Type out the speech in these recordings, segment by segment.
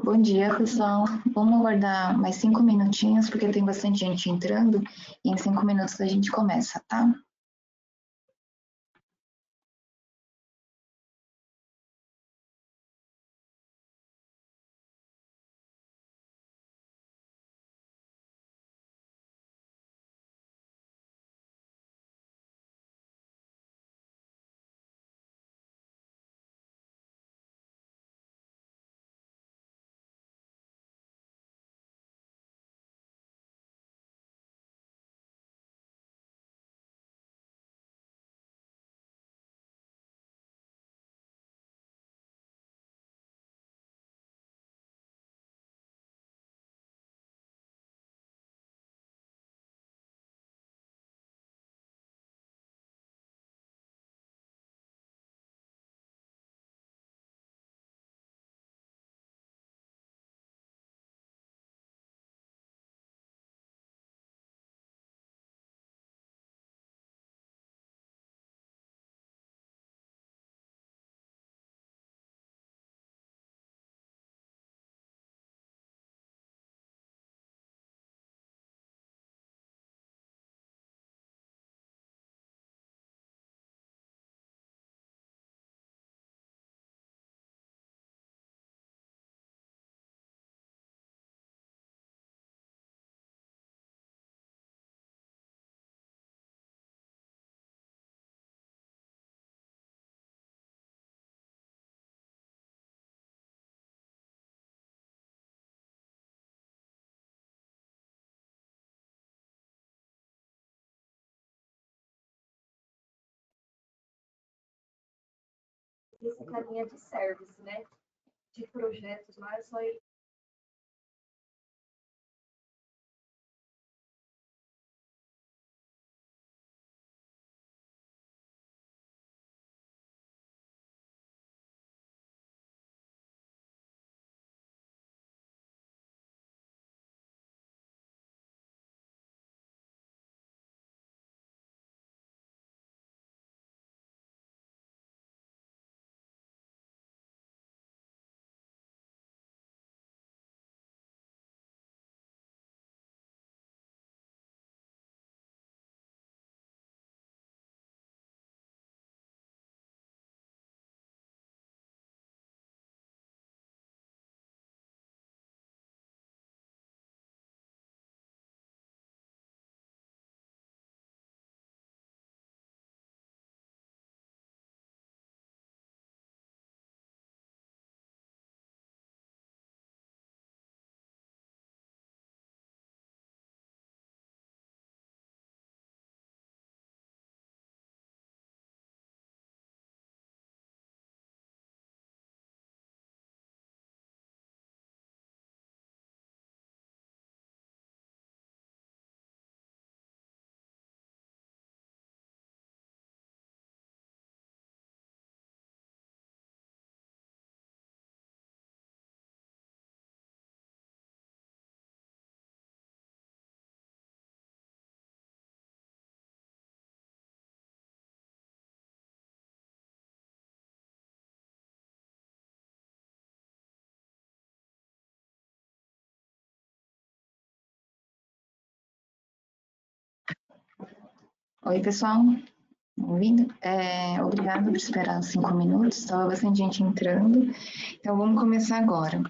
Bom dia, pessoal. Vamos aguardar mais 5 minutinhos, porque tem bastante gente entrando, e em 5 minutos a gente começa, tá? Essa carinha de service, né? De projetos lá, é só ir. Oi, pessoal. Ouvindo? Obrigada por esperar 5 minutos, estava bastante gente entrando, então vamos começar agora.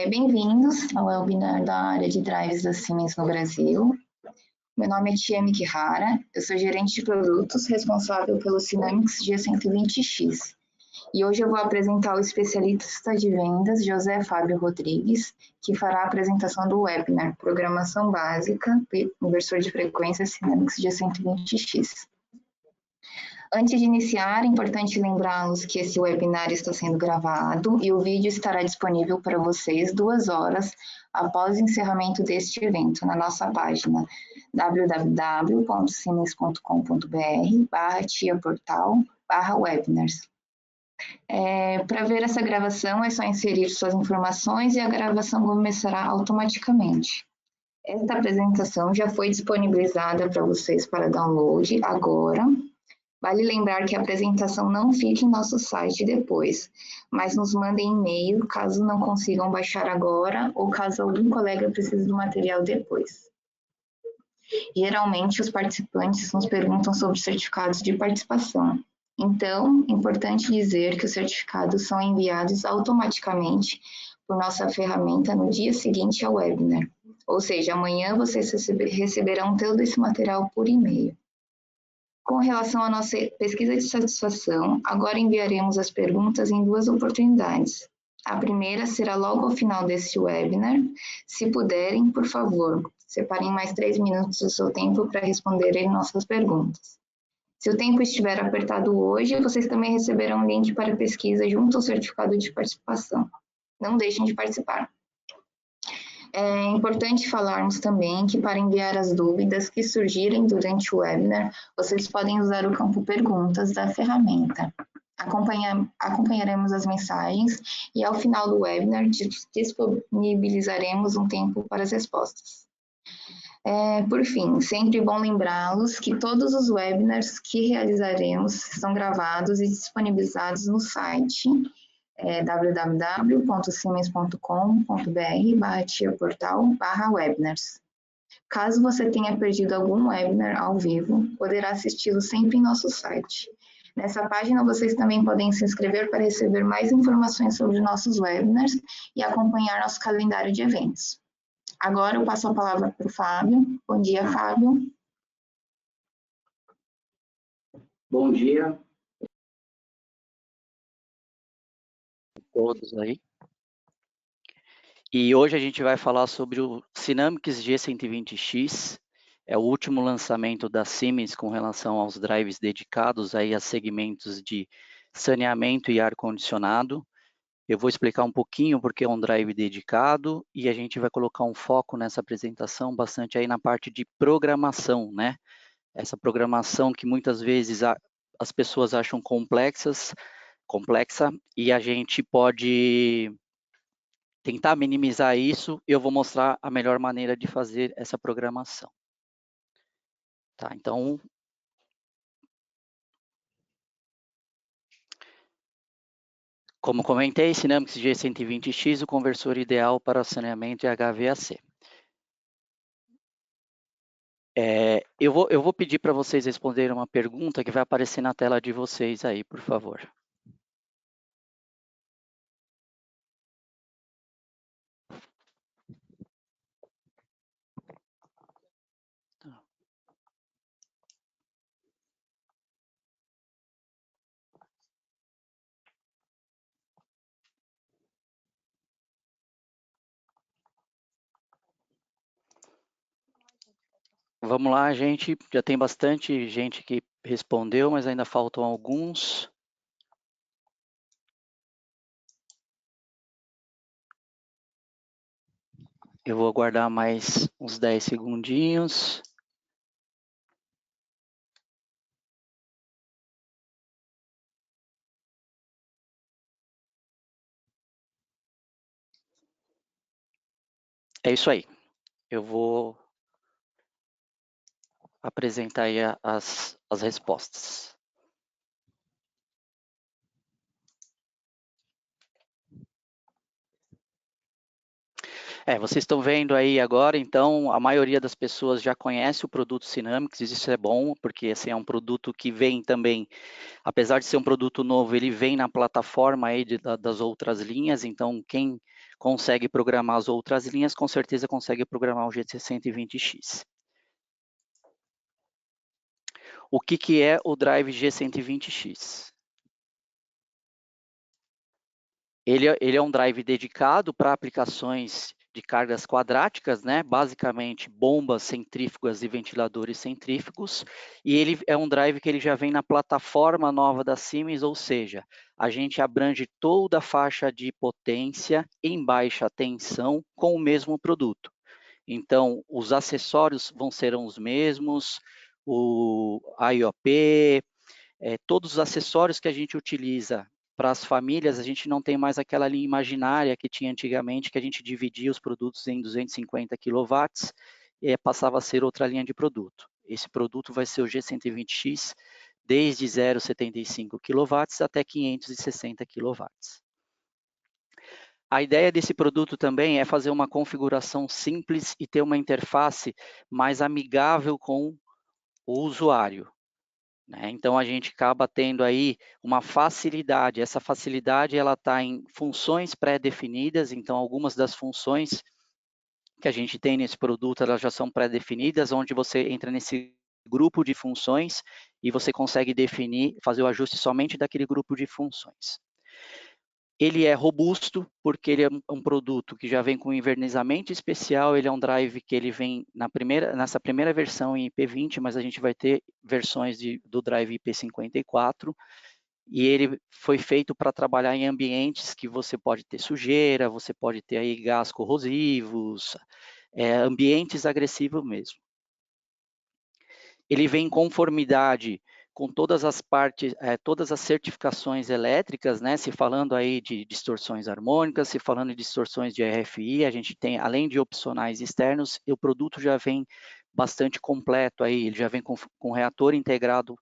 Bem-vindos ao webinar da área de drives da Siemens no Brasil. Meu nome é Tiemi Kihara, eu sou gerente de produtos responsável pelo Synamics G120X. E hoje eu vou apresentar o especialista de vendas, José Fábio Rodrigues, que fará a apresentação do webinar Programação Básica, Inversor de Frequência Synamics G120X. Antes de iniciar, é importante lembrá-los que esse webinar está sendo gravado e o vídeo estará disponível para vocês 2 horas após o encerramento deste evento na nossa página www.siemens.com.br/tiaportal/webinars. Para ver essa gravação é só inserir suas informações e a gravação começará automaticamente. Esta apresentação já foi disponibilizada para vocês para download agora. Vale lembrar que a apresentação não fica em nosso site depois, mas nos mandem e-mail caso não consigam baixar agora ou caso algum colega precise do material depois. Geralmente, os participantes nos perguntam sobre certificados de participação. Então, é importante dizer que os certificados são enviados automaticamente por nossa ferramenta no dia seguinte ao webinar. Ou seja, amanhã vocês receberão todo esse material por e-mail. Com relação à nossa pesquisa de satisfação, agora enviaremos as perguntas em 2 oportunidades. A primeira será logo ao final desse webinar. Se puderem, por favor, separem mais 3 minutos do seu tempo para responderem nossas perguntas. Se o tempo estiver apertado hoje, vocês também receberão um link para pesquisa junto ao certificado de participação. Não deixem de participar. É importante falarmos também que para enviar as dúvidas que surgirem durante o webinar, vocês podem usar o campo perguntas da ferramenta. Acompanharemos as mensagens e ao final do webinar disponibilizaremos um tempo para as respostas. Por fim, sempre bom lembrá-los que todos os webinars que realizaremos são gravados e disponibilizados no site www.siemens.com.br/tiaportal/webinars. Caso você tenha perdido algum webinar ao vivo, poderá assisti-lo sempre em nosso site. Nessa página, vocês também podem se inscrever para receber mais informações sobre nossos webinars e acompanhar nosso calendário de eventos. Agora eu passo a palavra para o Fábio. Bom dia, Fábio. Bom dia. Todos aí. E hoje a gente vai falar sobre o Sinamics G120X, é o último lançamento da Siemens com relação aos drives dedicados aí a segmentos de saneamento e ar-condicionado. Eu vou explicar um pouquinho porque é um drive dedicado e a gente vai colocar um foco nessa apresentação bastante aí na parte de programação, né? Essa programação que muitas vezes as pessoas acham complexa e a gente pode tentar minimizar isso e eu vou mostrar a melhor maneira de fazer essa programação. Tá, então, como comentei, Sinamics G120X, o conversor ideal para saneamento e HVAC. Eu vou pedir para vocês responderem uma pergunta que vai aparecer na tela de vocês aí, por favor. Vamos lá, gente. Já tem bastante gente que respondeu, mas ainda faltam alguns. Eu vou aguardar mais uns 10 segundinhos. É isso aí. Eu vou apresentar aí as respostas. Vocês estão vendo aí agora, então, a maioria das pessoas já conhece o produto Sinamics, isso é bom, porque assim, é um produto que vem também, apesar de ser um produto novo, ele vem na plataforma aí das outras linhas, então quem consegue programar as outras linhas, com certeza consegue programar o G120X. O que é o Drive G120X? Ele é um drive dedicado para aplicações de cargas quadráticas, né? Basicamente bombas centrífugas e ventiladores centrífugos, e ele é um drive que ele já vem na plataforma nova da Siemens, ou seja, a gente abrange toda a faixa de potência em baixa tensão com o mesmo produto. Então, os acessórios serão os mesmos, o IOP, todos os acessórios que a gente utiliza para as famílias, a gente não tem mais aquela linha imaginária que tinha antigamente, que a gente dividia os produtos em 250 kW e passava a ser outra linha de produto. Esse produto vai ser o G120X desde 0,75 kW até 560 kW. A ideia desse produto também é fazer uma configuração simples e ter uma interface mais amigável com o usuário, né? Então, a gente acaba tendo aí uma facilidade. Essa facilidade ela está em funções pré-definidas, então algumas das funções que a gente tem nesse produto, elas já são pré-definidas, onde você entra nesse grupo de funções e você consegue definir, fazer o ajuste somente daquele grupo de funções. Ele é robusto, porque ele é um produto que já vem com envernizamento especial, ele é um drive que ele vem nessa primeira versão em IP20, mas a gente vai ter versões do drive IP54, e ele foi feito para trabalhar em ambientes que você pode ter sujeira, você pode ter aí gás corrosivos, ambientes agressivos mesmo. Ele vem em conformidade com todas as partes, todas as certificações elétricas, né? Se falando aí de distorções harmônicas, se falando de distorções de RFI, a gente tem, além de opcionais externos, o produto já vem bastante completo aí, ele já vem com reator integrado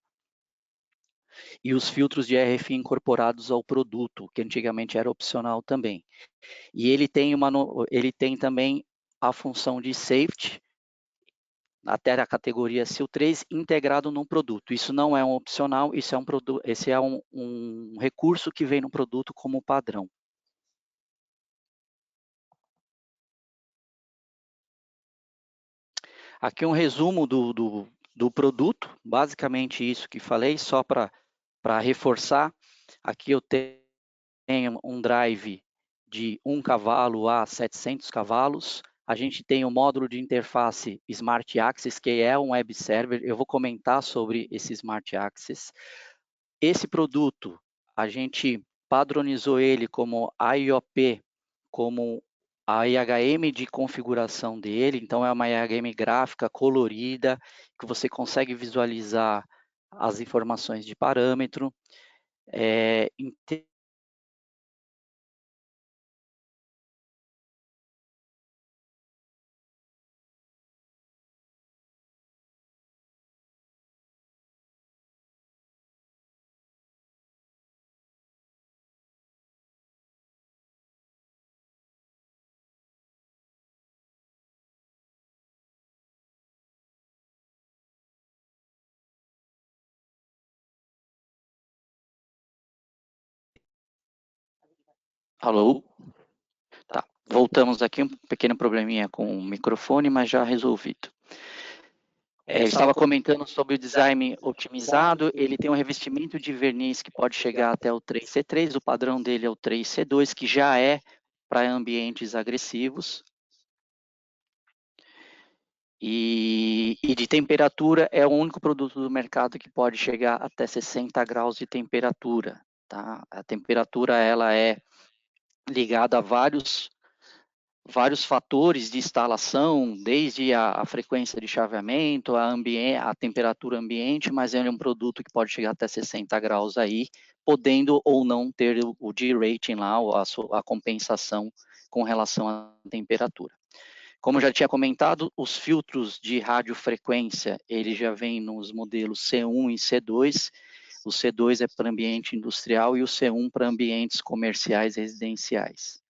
e os filtros de RFI incorporados ao produto, que antigamente era opcional também. E ele tem também a função de safety, até a categoria SIL3 integrado num produto. Isso não é um opcional, esse é um recurso que vem no produto como padrão. Aqui um resumo do produto, basicamente isso que falei, só para reforçar. Aqui eu tenho um drive de 1 cavalo a 700 cavalos. A gente tem um módulo de interface Smart Access, que é um web server. Eu vou comentar sobre esse Smart Access. Esse produto, a gente padronizou ele como IOP, como a IHM de configuração dele. Então, é uma IHM gráfica colorida, que você consegue visualizar as informações de parâmetro. Alô? Tá, voltamos aqui, um pequeno probleminha com o microfone, mas já resolvido. Eu estava comentando sobre o design otimizado, ele tem um revestimento de verniz que pode chegar até o 3C3, o padrão dele é o 3C2, que já é para ambientes agressivos. E de temperatura, é o único produto do mercado que pode chegar até 60 graus de temperatura. Tá? A temperatura ela é ligada a vários fatores de instalação, desde a frequência de chaveamento, a temperatura ambiente, mas ele é um produto que pode chegar até 60 graus aí, podendo ou não ter o D-rating lá, a compensação com relação à temperatura. Como eu já tinha comentado, os filtros de radiofrequência, ele já vem nos modelos C1 e C2, o C2 é para ambiente industrial e o C1 para ambientes comerciais e residenciais.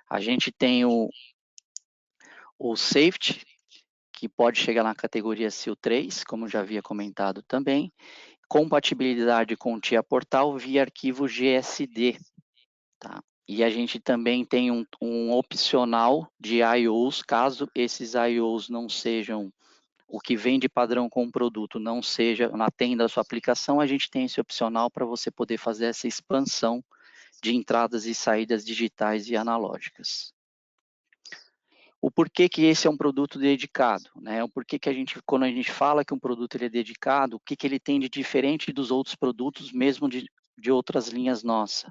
A gente tem o safety, que pode chegar na categoria SIL3, como já havia comentado também, compatibilidade com TIA Portal via arquivo GSD, tá? E a gente também tem um opcional de I/Os, caso esses I/Os não sejam o que vem de padrão com o produto, não seja, não atenda a sua aplicação, a gente tem esse opcional para você poder fazer essa expansão de entradas e saídas digitais e analógicas. O porquê que esse é um produto dedicado, né? O porquê que quando a gente fala que um produto ele é dedicado, o que ele tem de diferente dos outros produtos, mesmo de outras linhas nossas?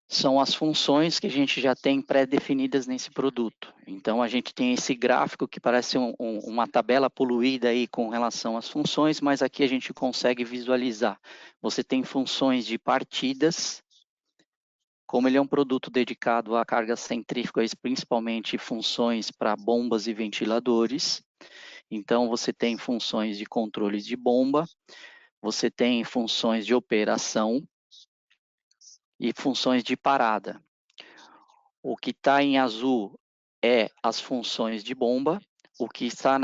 São as funções que a gente já tem pré-definidas nesse produto. Então, a gente tem esse gráfico que parece uma tabela poluída aí com relação às funções, mas aqui a gente consegue visualizar. Você tem funções de partidas, como ele é um produto dedicado a cargas centrífugas, principalmente funções para bombas e ventiladores, então você tem funções de controle de bomba, você tem funções de operação e funções de parada. O que está em azul é as funções de bomba, o que está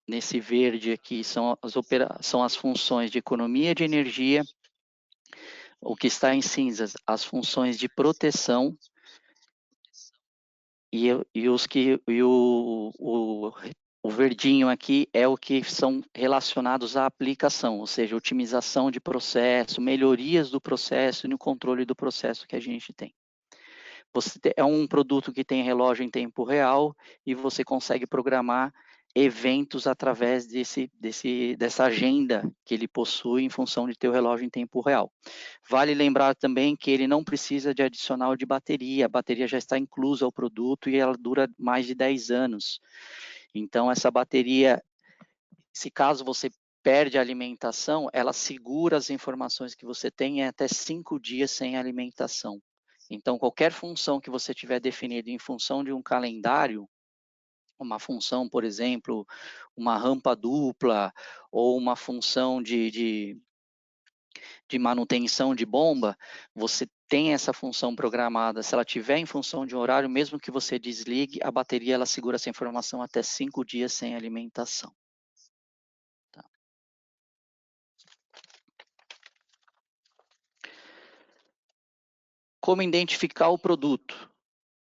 nesse verde aqui são as funções de economia de energia, o que está em cinzas, as funções de proteção, o verdinho aqui é o que são relacionados à aplicação, ou seja, otimização de processo, melhorias do processo e no controle do processo que a gente tem. É um produto que tem relógio em tempo real e você consegue programar eventos através dessa agenda que ele possui em função de ter o relógio em tempo real. Vale lembrar também que ele não precisa de adicional de bateria, a bateria já está inclusa ao produto e ela dura mais de 10 anos. Então, essa bateria, se caso você perde a alimentação, ela segura as informações que você tem em até 5 dias sem alimentação. Então, qualquer função que você tiver definido em função de um calendário, uma função, por exemplo, uma rampa dupla ou uma função de manutenção de bomba, você tem essa função programada. Se ela tiver em função de um horário, mesmo que você desligue, a bateria ela segura essa informação até 5 dias sem alimentação. Tá. Como identificar o produto?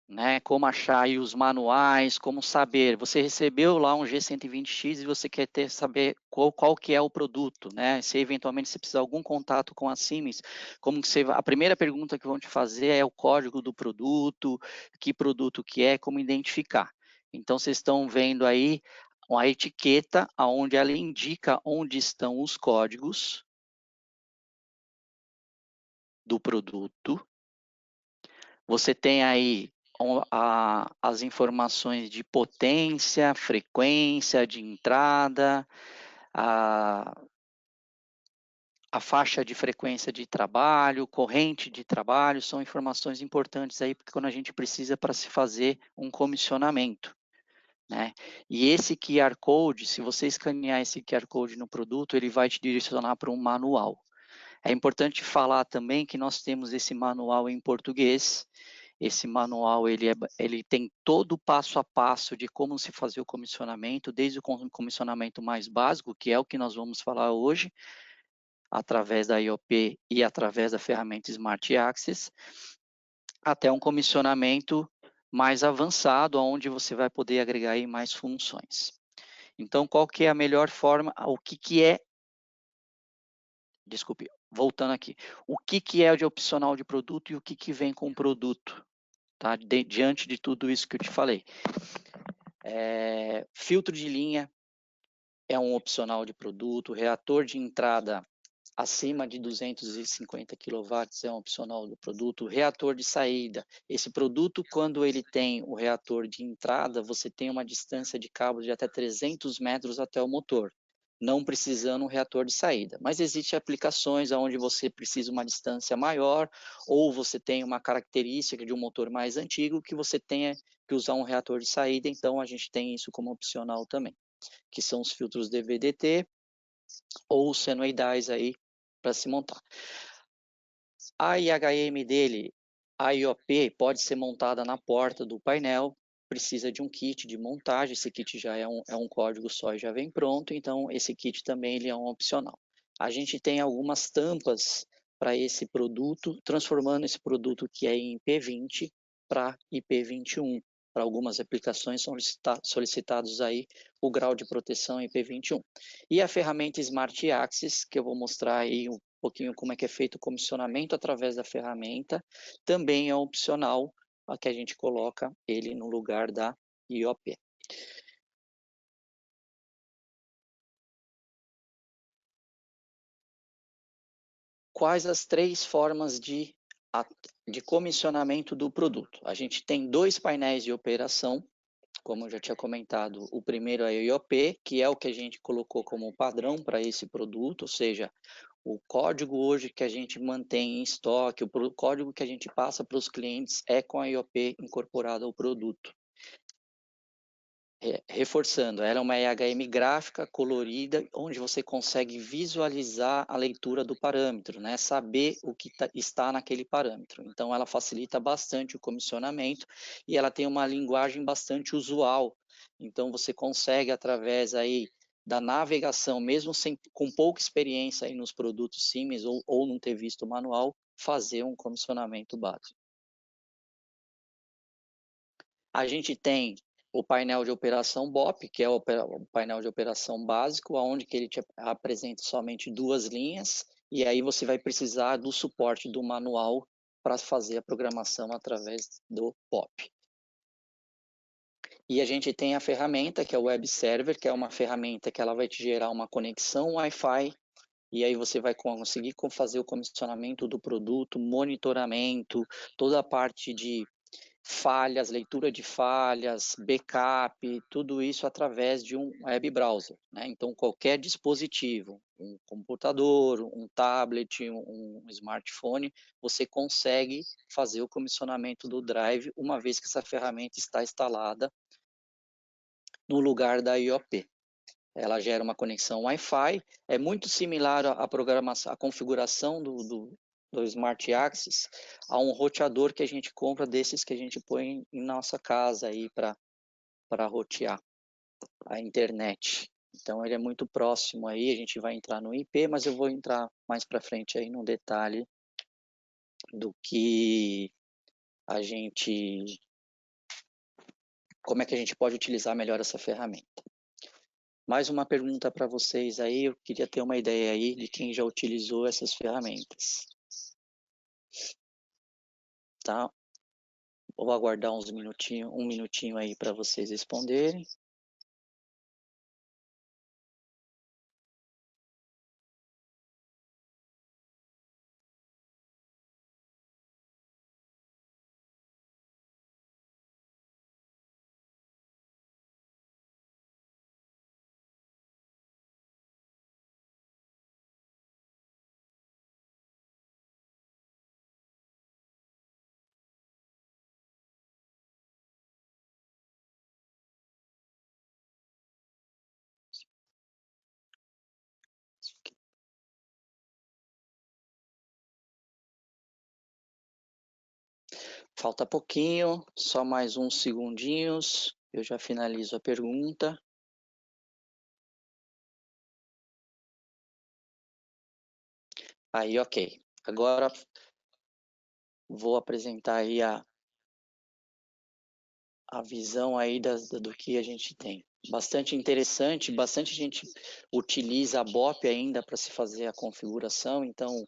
Né, como achar aí os manuais, como saber, você recebeu lá um G120X e você quer saber qual que é o produto, né, se eventualmente você precisar de algum contato com a Siemens, como que a primeira pergunta que vão te fazer é o código do produto, que produto que é, como identificar. Então, vocês estão vendo aí a etiqueta, onde ela indica onde estão os códigos do produto. Você tem aí as informações de potência, frequência de entrada, a faixa de frequência de trabalho, corrente de trabalho, são informações importantes aí, porque quando a gente precisa para se fazer um comissionamento, né? E esse QR Code, se você escanear esse QR Code no produto, ele vai te direcionar para um manual. É importante falar também que nós temos esse manual em português. Esse manual ele tem todo o passo a passo de como se fazer o comissionamento, desde o comissionamento mais básico, que é o que nós vamos falar hoje, através da IOP e através da ferramenta Smart Access, até um comissionamento mais avançado, onde você vai poder agregar aí mais funções. Então, qual que é a melhor forma? O que é... Desculpe, voltando aqui. O que é de opcional de produto e o que vem com o produto? Tá? Diante de tudo isso que eu te falei. Filtro de linha é um opcional de produto, reator de entrada acima de 250 kW é um opcional do produto, reator de saída. Esse produto, quando ele tem o reator de entrada, você tem uma distância de cabo de até 300 metros até o motor, não precisando um reator de saída. Mas existem aplicações onde você precisa uma distância maior, ou você tem uma característica de um motor mais antigo que você tenha que usar um reator de saída, então a gente tem isso como opcional também, que são os filtros DVDT ou senoidais aí para se montar. A IHM dele, a IOP, pode ser montada na porta do painel, precisa de um kit de montagem, esse kit já é um código só e já vem pronto, então esse kit também ele é um opcional. A gente tem algumas tampas para esse produto, transformando esse produto que é em IP20 para IP21. Para algumas aplicações são solicitados aí o grau de proteção IP21. E a ferramenta Smart Access, que eu vou mostrar aí um pouquinho como é que é feito o comissionamento através da ferramenta, também é opcional, a que a gente coloca ele no lugar da IOP. Quais as 3 formas de comissionamento do produto? A gente tem 2 painéis de operação, como eu já tinha comentado. O primeiro é o IOP, que é o que a gente colocou como padrão para esse produto, ou seja, O código hoje que a gente mantém em estoque, o código que a gente passa para os clientes é com a IOP incorporada ao produto. Reforçando, ela é uma EHM gráfica, colorida, onde você consegue visualizar a leitura do parâmetro, né? Saber o que está naquele parâmetro. Então, ela facilita bastante o comissionamento e ela tem uma linguagem bastante usual. Então, você consegue, através aí da navegação, mesmo com pouca experiência aí nos produtos Siemens ou não ter visto o manual, fazer um comissionamento básico. A gente tem o painel de operação BOP, que é o painel de operação básico, onde que ele te apresenta somente 2 linhas, e aí você vai precisar do suporte do manual para fazer a programação através do BOP. E a gente tem a ferramenta, que é o Web Server, que é uma ferramenta que ela vai te gerar uma conexão Wi-Fi, e aí você vai conseguir fazer o comissionamento do produto, monitoramento, toda a parte de falhas, leitura de falhas, backup, tudo isso através de um web browser, né? Então, qualquer dispositivo, um computador, um tablet, um smartphone, você consegue fazer o comissionamento do Drive, uma vez que essa ferramenta está instalada no lugar da IOP. Ela gera uma conexão Wi-Fi, é muito similar à programação, à configuração do Smart Access a um roteador que a gente compra desses que a gente põe em nossa casa aí para rotear a internet. Então ele é muito próximo aí, a gente vai entrar no IP, mas eu vou entrar mais para frente aí no detalhe do que como é que a gente pode utilizar melhor essa ferramenta. Mais uma pergunta para vocês aí, eu queria ter uma ideia aí de quem já utilizou essas ferramentas. Tá? Vou aguardar um minutinho aí para vocês responderem. Falta pouquinho, só mais uns segundinhos, eu já finalizo a pergunta. Aí, ok. Agora vou apresentar aí a visão aí do que a gente tem. Bastante interessante, bastante gente utiliza a BOP ainda para se fazer a configuração, então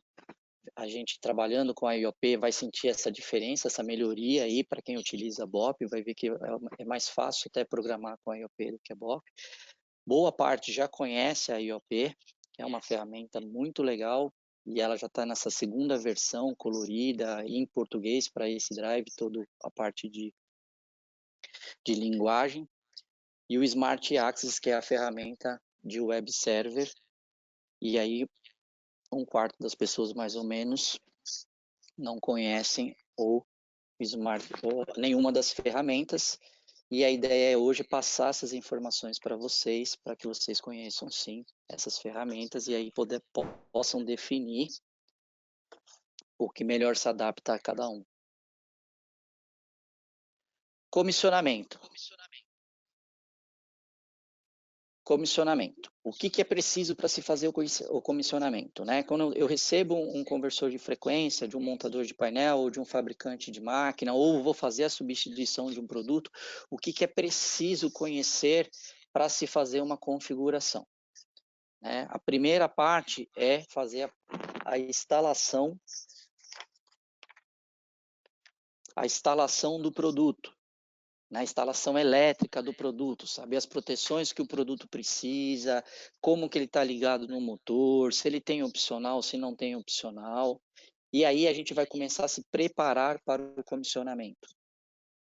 a gente trabalhando com a IOP vai sentir essa diferença, essa melhoria aí para quem utiliza a BOP, vai ver que é mais fácil até programar com a IOP do que a BOP. Boa parte já conhece a IOP, que é uma ferramenta muito legal, e ela já está nessa segunda versão colorida em português para esse drive, toda a parte de linguagem. E o Smart Access, que é a ferramenta de web server, e aí 1/4 das pessoas mais ou menos não conhecem ou nenhuma das ferramentas, e a ideia é hoje passar essas informações para vocês, para que vocês conheçam sim essas ferramentas e aí possam definir o que melhor se adapta a cada um. Comissionamento. Comissionamento. O que é preciso para se fazer o comissionamento, né? Quando eu recebo um conversor de frequência de um montador de painel ou de um fabricante de máquina, ou vou fazer a substituição de um produto, o que é preciso conhecer para se fazer uma configuração, né? A primeira parte é fazer a instalação do produto, na instalação elétrica do produto, saber as proteções que o produto precisa, como que ele está ligado no motor, se ele tem opcional, se não tem opcional. E aí a gente vai começar a se preparar para o comissionamento,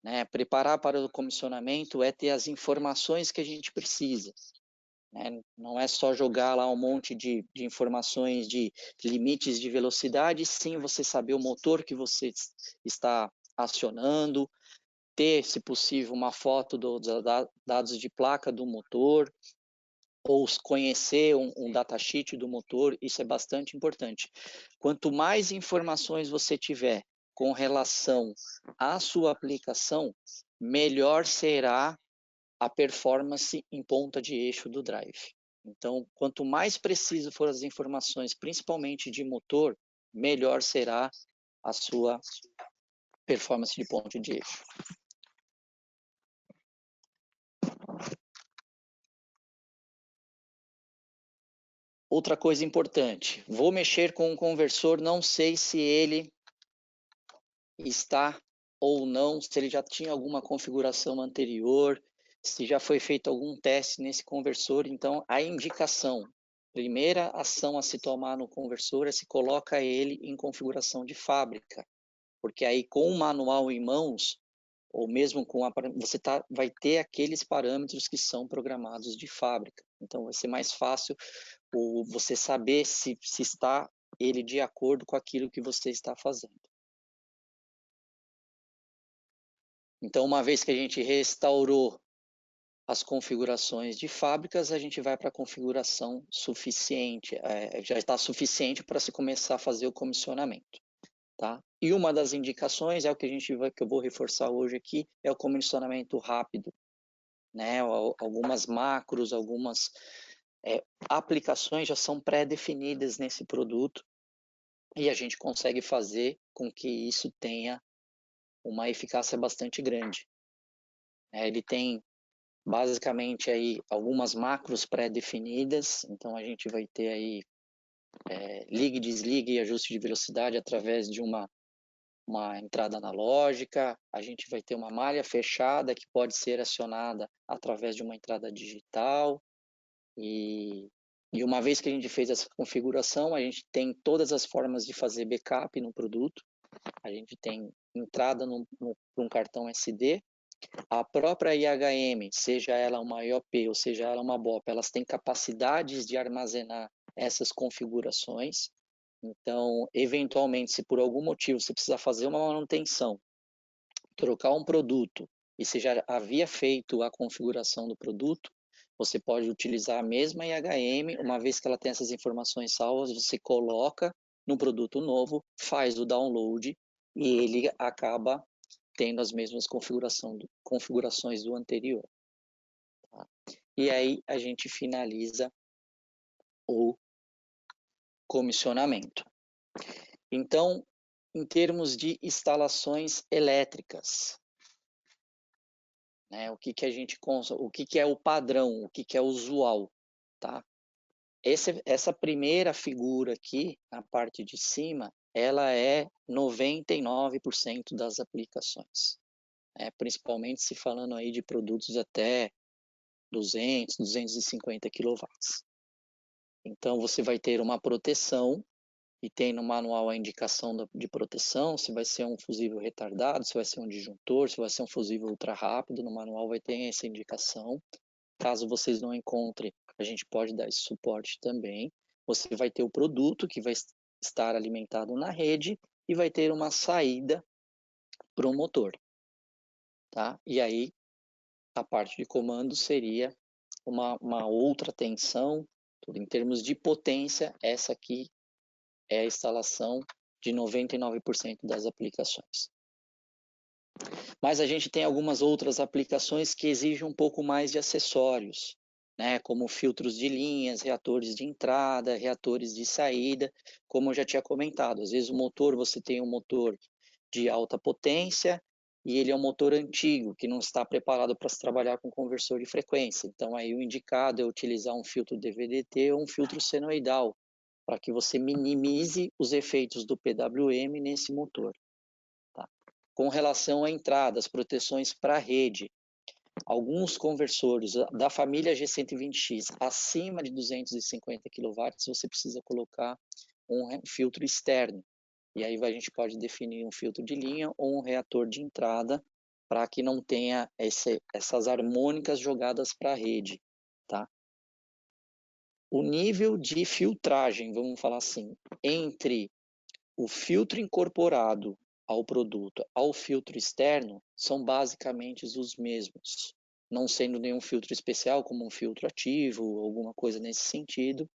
né? Preparar para o comissionamento é ter as informações que a gente precisa, né? Não é só jogar lá um monte de informações de limites de velocidade, sim você saber o motor que você está acionando, ter, se possível, uma foto dos dados de placa do motor, ou conhecer um datasheet do motor, isso é bastante importante. Quanto mais informações você tiver com relação à sua aplicação, melhor será a performance em ponta de eixo do drive. Então, quanto mais preciso for as informações, principalmente de motor, melhor será a sua performance de ponta de eixo. Outra coisa importante, vou mexer com um conversor, não sei se ele está ou não, se ele já tinha alguma configuração anterior, se já foi feito algum teste nesse conversor. Então, a indicação, primeira ação a se tomar no conversor é se coloca ele em configuração de fábrica, porque aí com o manual em mãos, ou mesmo com você vai ter aqueles parâmetros que são programados de fábrica. Então, vai ser mais fácil você saber se está ele de acordo com aquilo que você está fazendo. Então, uma vez que a gente restaurou as configurações de fábricas, a gente vai para a configuração suficiente, já está suficiente para se começar a fazer o comissionamento. Tá? E uma das indicações é o que que eu vou reforçar hoje aqui, é o comissionamento rápido, né? Algumas macros, algumas aplicações já são pré-definidas nesse produto e a gente consegue fazer com que isso tenha uma eficácia bastante grande. Ele tem basicamente aí algumas macros pré-definidas, então a gente vai ter aí ligue, desligue e ajuste de velocidade através de uma entrada analógica, a gente vai ter uma malha fechada que pode ser acionada através de uma entrada digital e uma vez que a gente fez essa configuração, a gente tem todas as formas de fazer backup no produto, a gente tem entrada num cartão SD, a própria IHM, seja ela uma IOP ou seja ela uma BOP, elas têm capacidades de armazenar essas configurações. Então, eventualmente, se por algum motivo você precisar fazer uma manutenção, trocar um produto e você já havia feito a configuração do produto, você pode utilizar a mesma IHM, uma vez que ela tem essas informações salvas, você coloca no produto novo, faz o download e ele acaba tendo as mesmas configurações do anterior. Tá? E aí a gente finaliza o comissionamento. Então, em termos de instalações elétricas, né, o que é o padrão, o que é usual, tá? Essa primeira figura aqui, na parte de cima, ela é 99% das aplicações, né? Principalmente se falando aí de produtos até 200, 250 kW. Então, você vai ter uma proteção, e tem no manual a indicação de proteção, se vai ser um fusível retardado, se vai ser um disjuntor, se vai ser um fusível ultra rápido, no manual vai ter essa indicação. Caso vocês não encontrem, a gente pode dar esse suporte também. Você vai ter o produto que vai estar alimentado na rede e vai ter uma saída para o motor. Tá? E aí, a parte de comando seria uma outra tensão. Em termos de potência, essa aqui é a instalação de 99% das aplicações. Mas a gente tem algumas outras aplicações que exigem um pouco mais de acessórios, né, como filtros de linhas, reatores de entrada, reatores de saída, como eu já tinha comentado. Às vezes o motor, você tem um motor de alta potência e ele é um motor antigo, que não está preparado para se trabalhar com conversor de frequência. Então aí o indicado é utilizar um filtro DVDT ou um filtro senoidal, para que você minimize os efeitos do PWM nesse motor. Tá? Com relação à entrada, as proteções para a rede, alguns conversores da família G120X acima de 250 kW, você precisa colocar um filtro externo. E aí a gente pode definir um filtro de linha ou um reator de entrada para que não tenha essas harmônicas jogadas para a rede. Tá? o nível de filtragem, vamos falar assim, entre o filtro incorporado ao produto ao filtro externo são basicamente os mesmos, não sendo nenhum filtro especial, como um filtro ativo, alguma coisa nesse sentido.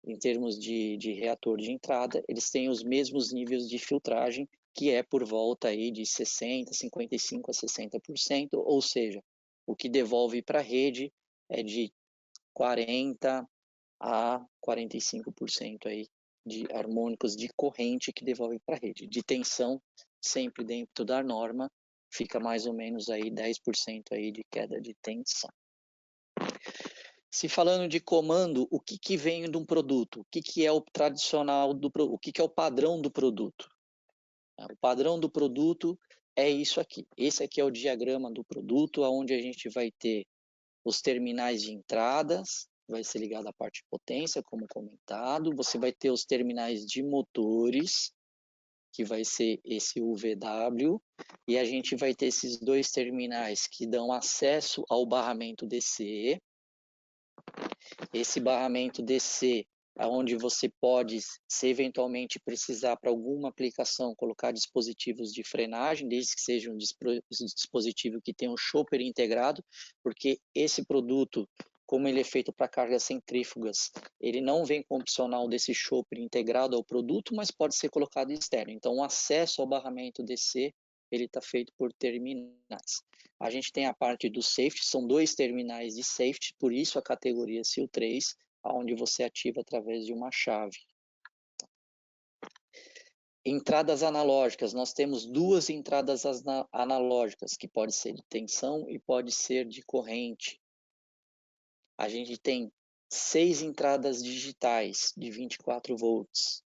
Em termos de reator de entrada, eles têm os mesmos níveis de filtragem, que é por volta aí de 60%, 55% a 60%, ou seja, o que devolve para a rede é de 40% a 45% aí de harmônicos de corrente que devolve para a rede. De tensão, sempre dentro da norma, fica mais ou menos aí 10% aí de queda de tensão. Se falando de comando, o que vem de um produto? O que é o tradicional do produto? O que é o padrão do produto? O padrão do produto é isso aqui. Esse aqui é o diagrama do produto, onde a gente vai ter os terminais de entradas, vai ser ligado à parte de potência, como comentado. Você vai ter os terminais de motores, que vai ser esse UVW, e a gente vai ter esses dois terminais que dão acesso ao barramento DC. Esse barramento DC, onde você pode, se eventualmente precisar para alguma aplicação, colocar dispositivos de frenagem, desde que seja um dispositivo que tenha um chopper integrado, porque esse produto, como ele é feito para cargas centrífugas, ele não vem com o opcional desse chopper integrado ao produto, mas pode ser colocado externo. Então, o acesso ao barramento DC, ele está feito por terminais. A gente tem a parte do safety, são dois terminais de safety, por isso a categoria SIL3, onde você ativa através de uma chave. Entradas analógicas, nós temos duas entradas analógicas, que pode ser de tensão e pode ser de corrente. A gente tem 6 entradas digitais de 24 volts,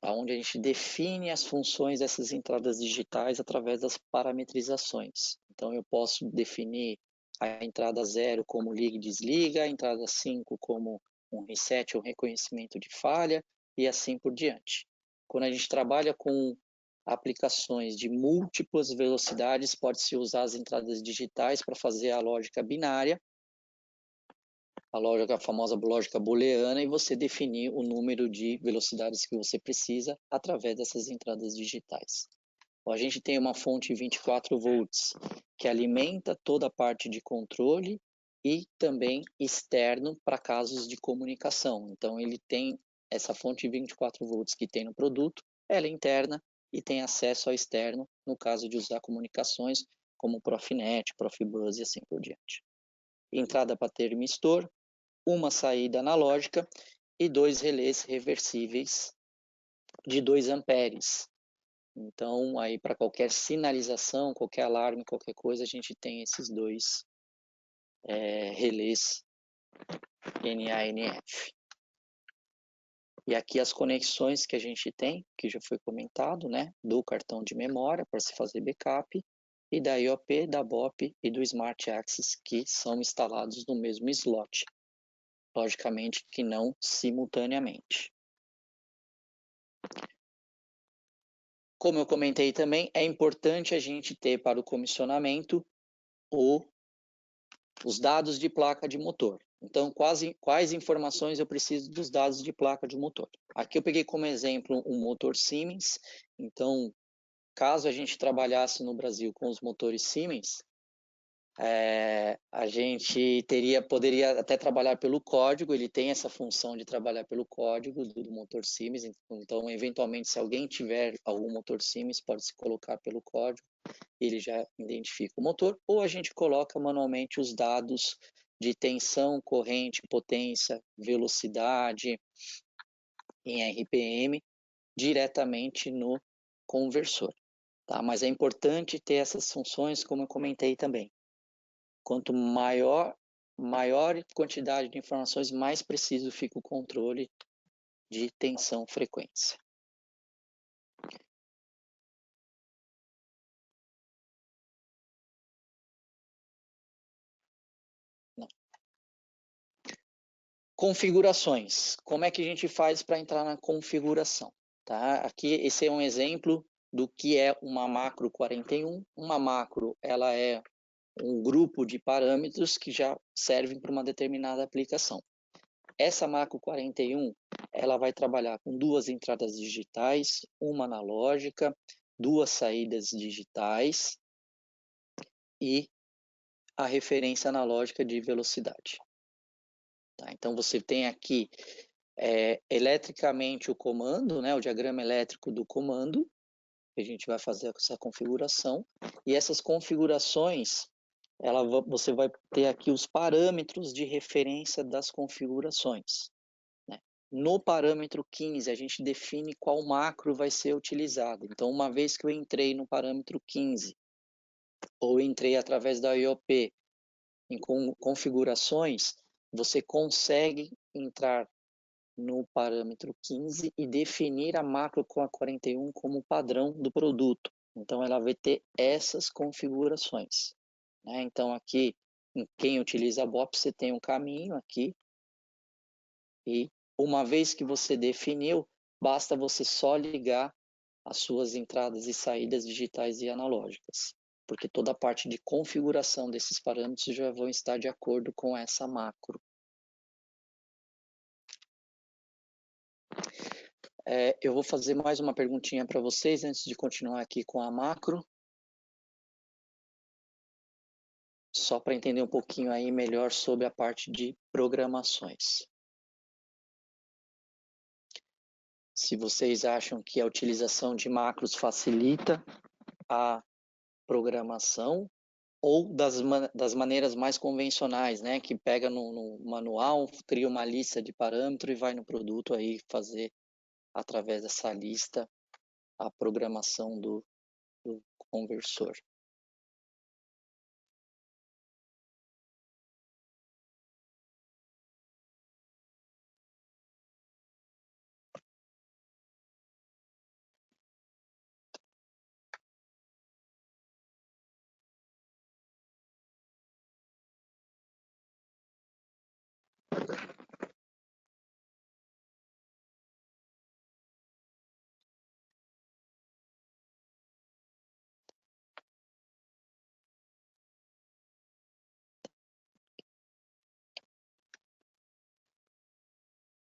onde a gente define as funções dessas entradas digitais através das parametrizações. Então, eu posso definir a entrada 0 como liga e desliga, a entrada 5 como um reset ou reconhecimento de falha, e assim por diante. Quando a gente trabalha com aplicações de múltiplas velocidades, pode-se usar as entradas digitais para fazer a lógica binária, a famosa lógica booleana, e você definir o número de velocidades que você precisa através dessas entradas digitais. Então, a gente tem uma fonte 24 volts que alimenta toda a parte de controle e também externo para casos de comunicação. Então, ele tem essa fonte 24 volts que tem no produto, ela é interna e tem acesso ao externo no caso de usar comunicações como Profinet, Profibus e assim por diante. Entrada para termistor, uma saída analógica e 2 relés reversíveis de 2 amperes. Então, aí para qualquer sinalização, qualquer alarme, qualquer coisa, a gente tem esses dois relés NA/NF. E aqui as conexões que a gente tem, que já foi comentado, né, do cartão de memória para se fazer backup, e da IOP, da BOP e do Smart Access, que são instalados no mesmo slot. Logicamente que não simultaneamente. Como eu comentei também, é importante a gente ter para o comissionamento os dados de placa de motor. Então, quais informações eu preciso dos dados de placa de motor? Aqui eu peguei como exemplo um motor Siemens. Então, caso a gente trabalhasse no Brasil com os motores Siemens, a gente poderia até trabalhar pelo código, ele tem essa função de trabalhar pelo código do motor Siemens, então eventualmente se alguém tiver algum motor Siemens, pode se colocar pelo código, ele já identifica o motor, ou a gente coloca manualmente os dados de tensão, corrente, potência, velocidade em RPM diretamente no conversor. Tá? Mas é importante ter essas funções, como eu comentei também. Quanto maior quantidade de informações, mais preciso fica o controle de tensão-frequência. Configurações. Como é que a gente faz para entrar na configuração? Tá? Aqui, esse é um exemplo do que é uma macro 41. Uma macro, ela é um grupo de parâmetros que já servem para uma determinada aplicação. essa macro 41, ela vai trabalhar com 2 entradas digitais, uma analógica, 2 saídas digitais e a referência analógica de velocidade. Tá? Então, você tem aqui eletricamente o comando, né, o diagrama elétrico do comando, que a gente vai fazer essa configuração, e essas configurações, você vai ter aqui os parâmetros de referência das configurações. Né? No parâmetro 15, a gente define qual macro vai ser utilizado. Então, uma vez que eu entrei no parâmetro 15, ou entrei através da IOP em configurações, você consegue entrar no parâmetro 15 e definir a macro 41 como padrão do produto. Então, ela vai ter essas configurações. Né? Então, aqui, quem utiliza a BOP, você tem um caminho aqui. E uma vez que você definiu, basta você só ligar as suas entradas e saídas digitais e analógicas. Porque toda a parte de configuração desses parâmetros já vão estar de acordo com essa macro. Eu vou fazer mais uma perguntinha para vocês antes de continuar aqui com a macro. Só para entender um pouquinho aí melhor sobre a parte de programações. Se vocês acham que a utilização de macros facilita a programação ou das maneiras mais convencionais, né, que pega no manual, cria uma lista de parâmetros e vai no produto aí fazer através dessa lista a programação do conversor.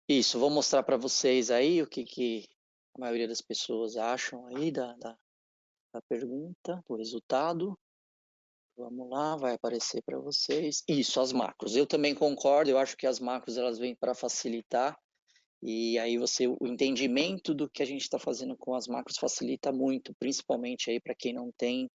Isso, vou mostrar para vocês aí o que a maioria das pessoas acham aí da pergunta, do resultado. Vamos lá, vai aparecer para vocês. Isso, as macros. Eu também concordo, eu acho que as macros elas vêm para facilitar, e aí o entendimento do que a gente está fazendo com as macros facilita muito, principalmente aí para quem não tem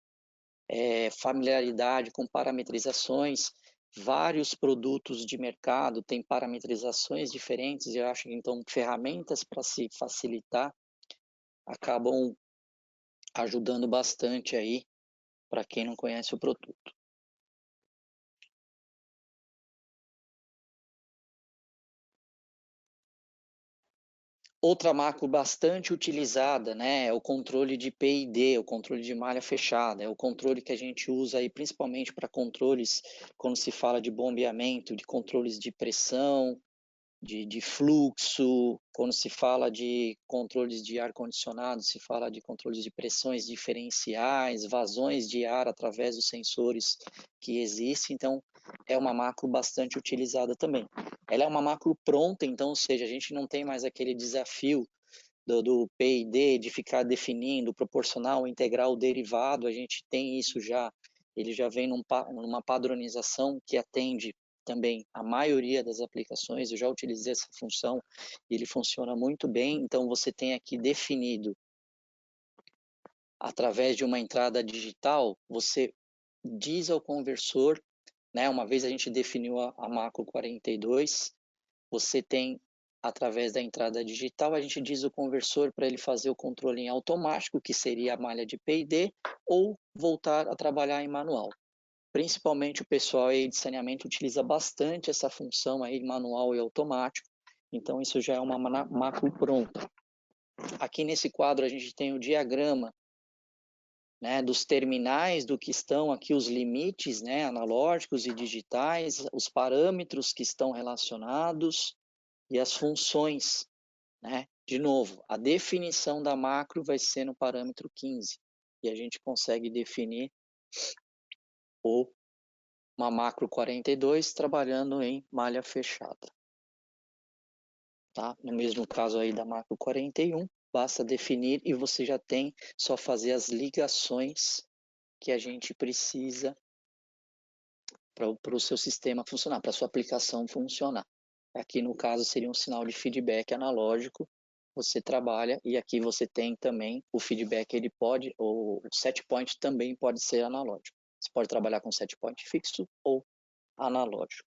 familiaridade com parametrizações. Vários produtos de mercado têm parametrizações diferentes, e eu acho que então ferramentas para se facilitar acabam ajudando bastante aí para quem não conhece o produto. Outra macro bastante utilizada, né, é o controle de PID, o controle de malha fechada. É o controle que a gente usa aí principalmente para controles, quando se fala de bombeamento, de controles de pressão, de fluxo. Quando se fala de controles de ar-condicionado, se fala de controles de pressões diferenciais, vazões de ar através dos sensores que existem. Então, é uma macro bastante utilizada também. Ela é uma macro pronta, então, ou seja, a gente não tem mais aquele desafio do PID, de ficar definindo proporcional, integral, derivado. A gente tem isso já, ele já vem numa padronização que atende também a maioria das aplicações. Eu já utilizei essa função e ele funciona muito bem. Então, você tem aqui definido, através de uma entrada digital, você diz ao conversor, né, uma vez a gente definiu a macro 42, você tem, através da entrada digital, a gente diz o conversor para ele fazer o controle em automático, que seria a malha de PID, ou voltar a trabalhar em manual. Principalmente o pessoal aí de saneamento utiliza bastante essa função aí manual e automático, então isso já é uma macro pronta. Aqui nesse quadro a gente tem o diagrama, né, dos terminais, do que estão aqui os limites, né, analógicos e digitais, os parâmetros que estão relacionados e as funções, né? De novo, a definição da macro vai ser no parâmetro 15 e a gente consegue definir uma macro 42 trabalhando em malha fechada. tá? No mesmo caso aí da macro 41, basta definir e você já tem só fazer as ligações que a gente precisa para o seu sistema funcionar, para a sua aplicação funcionar. Aqui no caso seria um sinal de feedback analógico, você trabalha e aqui você tem também o feedback, ele pode, o set point também pode ser analógico. Você pode trabalhar com set point fixo ou analógico.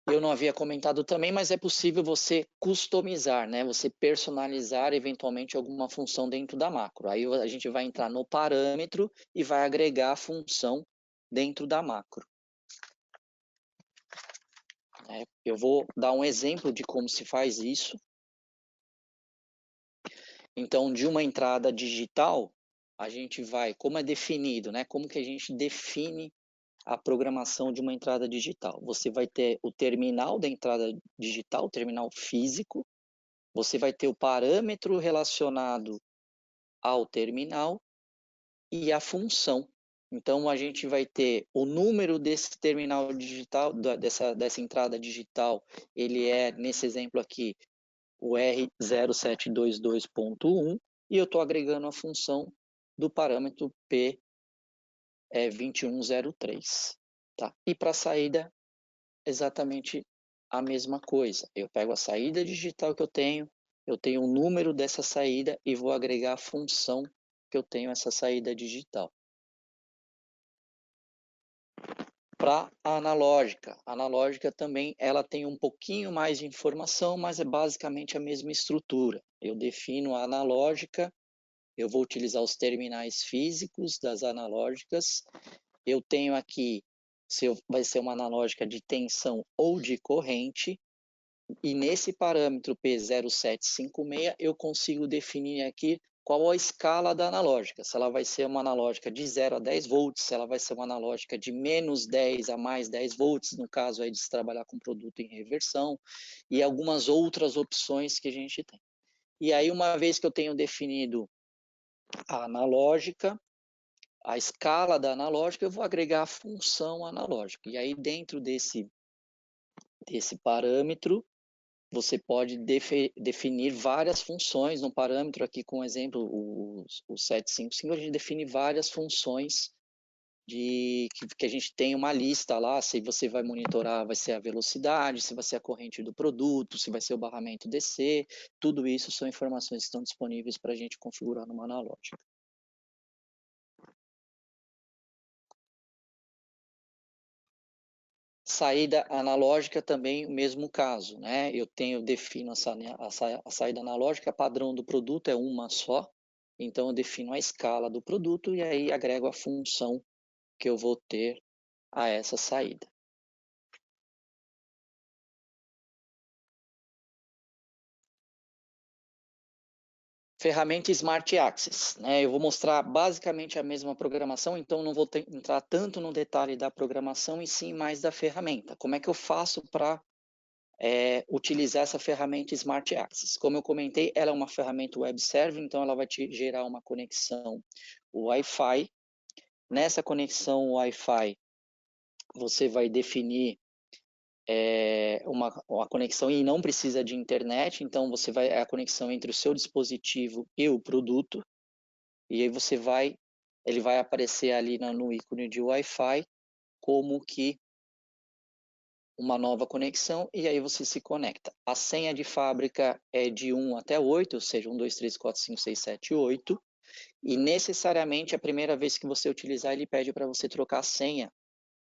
Eu não havia comentado também, mas é possível você customizar, né? Você personalizar eventualmente alguma função dentro da macro. Aí a gente vai entrar no parâmetro e vai agregar a função dentro da macro. Eu vou dar um exemplo de como se faz isso. Então, de uma entrada digital, a gente vai, como é definido, né? Como que a gente define a programação de uma entrada digital? Você vai ter o terminal da entrada digital, o terminal físico, você vai ter o parâmetro relacionado ao terminal e a função. Então, a gente vai ter o número desse terminal digital, dessa entrada digital, ele é, nesse exemplo aqui, o R0722.1, e eu estou agregando a função do parâmetro P2103. Tá? E para a saída, exatamente a mesma coisa. Eu pego a saída digital que eu tenho o número dessa saída e vou agregar a função que eu tenho essa saída digital. Para a analógica também ela tem um pouquinho mais de informação, mas é basicamente a mesma estrutura. Eu defino a analógica, eu vou utilizar os terminais físicos das analógicas. Eu tenho aqui, vai ser uma analógica de tensão ou de corrente, e nesse parâmetro P0756 eu consigo definir aqui qual a escala da analógica, se ela vai ser uma analógica de 0 a 10 volts, se ela vai ser uma analógica de menos 10 a mais 10 volts, no caso aí de se trabalhar com produto em reversão, e algumas outras opções que a gente tem. E aí, uma vez que eu tenho definido a analógica, a escala da analógica, eu vou agregar a função analógica. E aí, dentro desse parâmetro, você pode definir várias funções no parâmetro. Aqui, com exemplo, o 755, a gente define várias funções que a gente tem uma lista lá, se você vai monitorar, vai ser a velocidade, se vai ser a corrente do produto, se vai ser o barramento DC, tudo isso são informações que estão disponíveis para a gente configurar numa analógica. Saída analógica também, o mesmo caso, né? Eu defino a saída analógica, padrão do produto é uma só, então eu defino a escala do produto e aí agrego a função que eu vou ter a essa saída. Ferramenta Smart Access, né? Eu vou mostrar basicamente a mesma programação, então não vou entrar tanto no detalhe da programação e sim mais da ferramenta. Como é que eu faço para utilizar essa ferramenta Smart Access? Como eu comentei, ela é uma ferramenta web server, então ela vai te gerar uma conexão Wi-Fi. Nessa conexão Wi-Fi, você vai definir uma conexão e não precisa de internet, então é a conexão entre o seu dispositivo e o produto, e aí ele vai aparecer ali no ícone de Wi-Fi como que uma nova conexão, e aí você se conecta. A senha de fábrica é de 1 até 8, ou seja, 1, 2, 3, 4, 5, 6, 7, 8, e necessariamente a primeira vez que você utilizar, ele pede para você trocar a senha,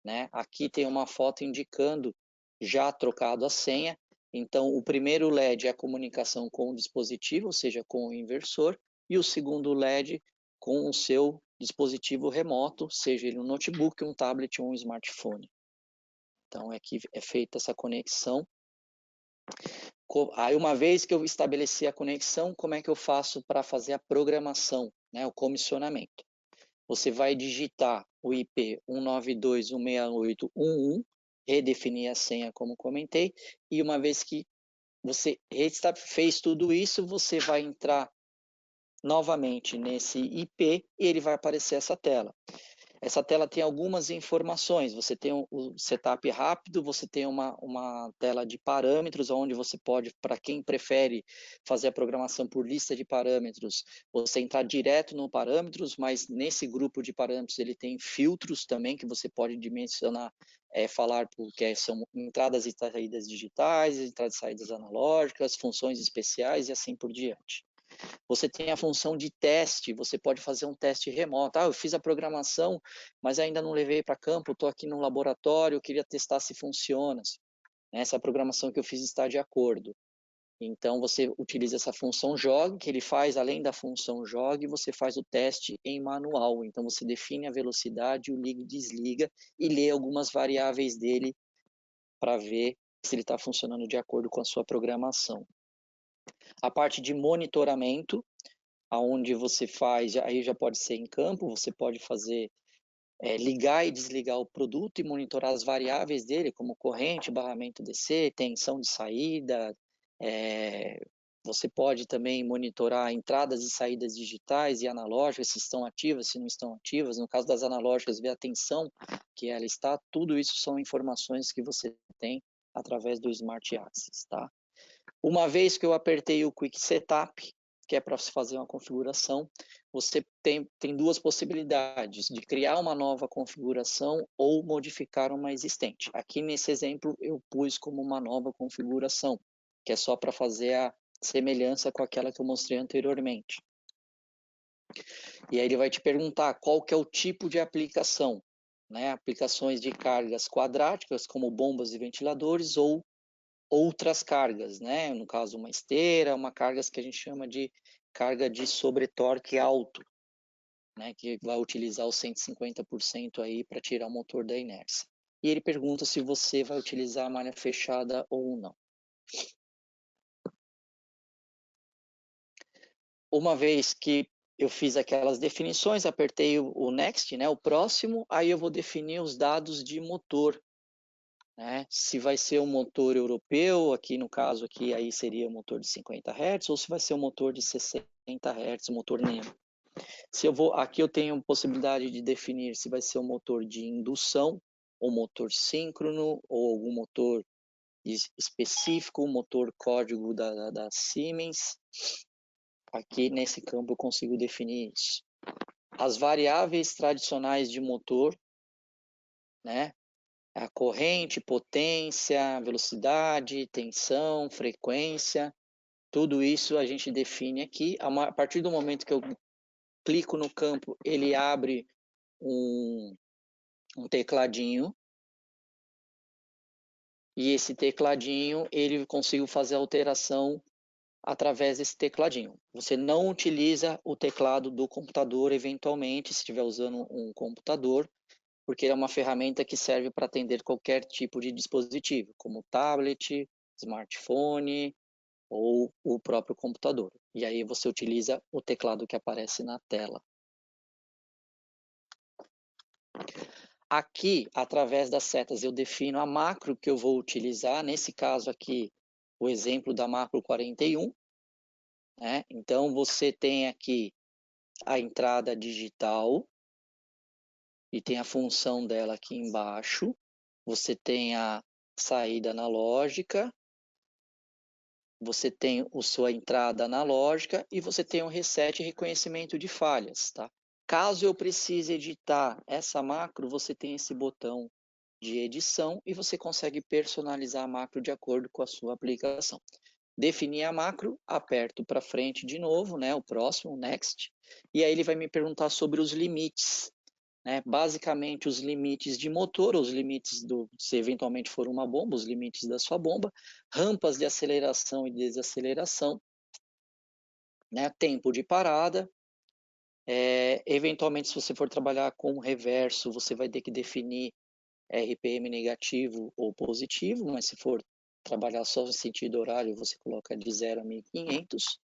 né? Aqui tem uma foto indicando já trocado a senha, então o primeiro LED é a comunicação com o dispositivo, ou seja, com o inversor, e o segundo LED com o seu dispositivo remoto, seja ele um notebook, um tablet ou um smartphone. Então, aqui é feita essa conexão. Aí, uma vez que eu estabeleci a conexão, como é que eu faço para fazer a programação, né, o comissionamento? Você vai digitar o IP 192.168.1.1, redefinir a senha, como comentei, e uma vez que você fez tudo isso, você vai entrar novamente nesse IP e ele vai aparecer essa tela. essa tela tem algumas informações. Você tem o setup rápido, você tem uma tela de parâmetros, onde você pode, para quem prefere fazer a programação por lista de parâmetros, você entrar direto no parâmetros, mas nesse grupo de parâmetros ele tem filtros também, que você pode dimensionar, falar porque são entradas e saídas digitais, entradas e saídas analógicas, funções especiais e assim por diante. Você tem a função de teste, você pode fazer um teste remoto. Eu fiz a programação, mas ainda não levei para campo, estou aqui no laboratório, eu queria testar se funciona. Essa programação que eu fiz está de acordo. Então, você utiliza essa função jog, que ele faz, além da função jog, você faz o teste em manual. Então, você define a velocidade, o liga e desliga, e lê algumas variáveis dele para ver se ele está funcionando de acordo com a sua programação. A parte de monitoramento, aonde você faz, aí já pode ser em campo, você pode fazer ligar e desligar o produto e monitorar as variáveis dele, como corrente, barramento DC, tensão de saída. Você pode também monitorar entradas e saídas digitais e analógicas, se estão ativas, se não estão ativas. No caso das analógicas, ver a tensão que ela está. Tudo isso são informações que você tem através do Smart Access, tá? Uma vez que eu apertei o Quick Setup, que é para se fazer uma configuração, você tem duas possibilidades, de criar uma nova configuração ou modificar uma existente. Aqui nesse exemplo eu pus como uma nova configuração, que é só para fazer a semelhança com aquela que eu mostrei anteriormente. E aí ele vai te perguntar qual que é o tipo de aplicação, né? Aplicações de cargas quadráticas, como bombas e ventiladores, ou outras cargas, né? No caso, uma esteira, uma carga que a gente chama de carga de sobretorque alto, né? Que vai utilizar os 150% aí para tirar o motor da inércia. E ele pergunta se você vai utilizar a malha fechada ou não. Uma vez que eu fiz aquelas definições, apertei o Next, né? O próximo, aí eu vou definir os dados de motor. Né? Se vai ser um motor europeu, aqui no caso aqui aí seria um motor de 50 Hz, ou se vai ser um motor de 60 Hz, motor NEMO. Aqui eu tenho possibilidade de definir se vai ser um motor de indução, ou motor síncrono, ou algum motor específico, motor código da Siemens. Aqui nesse campo eu consigo definir isso. As variáveis tradicionais de motor, né? A corrente, potência, velocidade, tensão, frequência, tudo isso a gente define aqui. A partir do momento que eu clico no campo, ele abre um tecladinho. E esse tecladinho, ele consigo fazer a alteração através desse tecladinho. Você não utiliza o teclado do computador, eventualmente, se estiver usando um computador, porque é uma ferramenta que serve para atender qualquer tipo de dispositivo, como tablet, smartphone ou o próprio computador. E aí você utiliza o teclado que aparece na tela. Aqui, através das setas, eu defino a macro que eu vou utilizar. Nesse caso aqui, o exemplo da macro 41. Né? Então, você tem aqui a entrada digital, e tem a função dela aqui embaixo. Você tem a saída analógica, você tem a sua entrada analógica e você tem o reset e reconhecimento de falhas. Tá? Caso eu precise editar essa macro, você tem esse botão de edição e você consegue personalizar a macro de acordo com a sua aplicação. Definir a macro, aperto para frente de novo, né, o próximo, Next, e aí ele vai me perguntar sobre os limites. Né? Basicamente, os limites de motor, os limites se eventualmente for uma bomba, os limites da sua bomba, rampas de aceleração e desaceleração, né? Tempo de parada. Eventualmente, se você for trabalhar com reverso, você vai ter que definir RPM negativo ou positivo, mas se for trabalhar só no sentido horário, você coloca de 0 a 1500.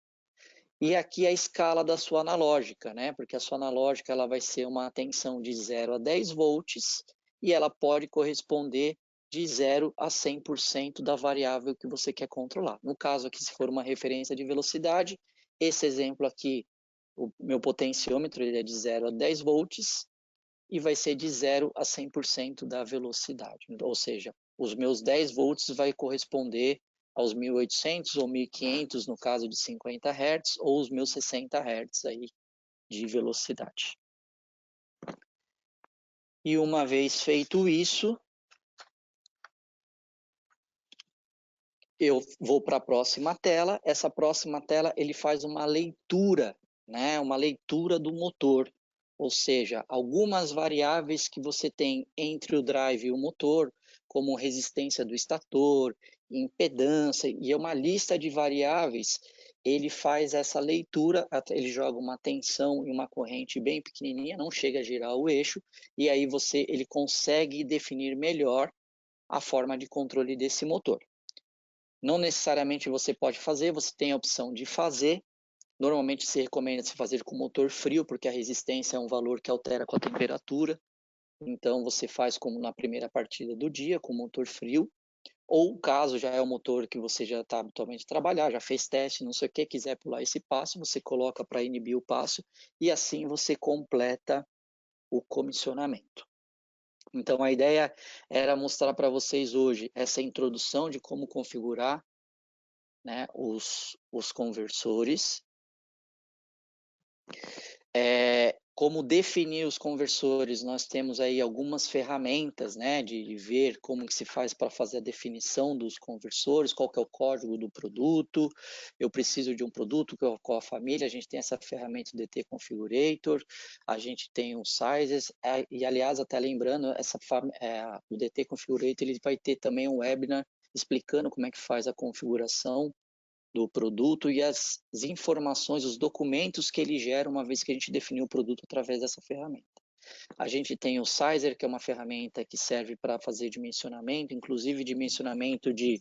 E aqui a escala da sua analógica, né? Porque a sua analógica ela vai ser uma tensão de 0 a 10 volts e ela pode corresponder de 0 a 100% da variável que você quer controlar. No caso aqui, se for uma referência de velocidade, esse exemplo aqui, o meu potenciômetro ele é de 0 a 10 volts e vai ser de 0 a 100% da velocidade. Ou seja, os meus 10 volts vai corresponder aos 1800 ou 1500 no caso de 50 Hz, ou os meus 60 Hz aí de velocidade. E uma vez feito isso, eu vou para a próxima tela. Essa próxima tela ele faz uma leitura, né? Uma leitura do motor. Ou seja, algumas variáveis que você tem entre o drive e o motor, como resistência do estator, impedância, e é uma lista de variáveis. Ele faz essa leitura, ele joga uma tensão e uma corrente bem pequenininha, não chega a girar o eixo, e aí ele consegue definir melhor a forma de controle desse motor. Não necessariamente você pode fazer, você tem a opção de fazer. Normalmente se recomenda se fazer com motor frio, porque a resistência é um valor que altera com a temperatura. Então você faz como na primeira partida do dia, com motor frio. Ou caso já é um motor que você já está habitualmente a trabalhar, já fez teste, não sei o que, quiser pular esse passo, você coloca para inibir o passo e assim você completa o comissionamento. Então a ideia era mostrar para vocês hoje essa introdução de como configurar, né, os conversores, como definir os conversores. Nós temos aí algumas ferramentas, né, de ver como que se faz para fazer a definição dos conversores, qual que é o código do produto, eu preciso de um produto, qual a família, a gente tem essa ferramenta DT Configurator, a gente tem o Sizes, e aliás, até lembrando, o DT Configurator ele vai ter também um webinar explicando como é que faz a configuração do produto e as informações, os documentos que ele gera uma vez que a gente definiu o produto através dessa ferramenta. A gente tem o Sizer, que é uma ferramenta que serve para fazer dimensionamento, inclusive dimensionamento de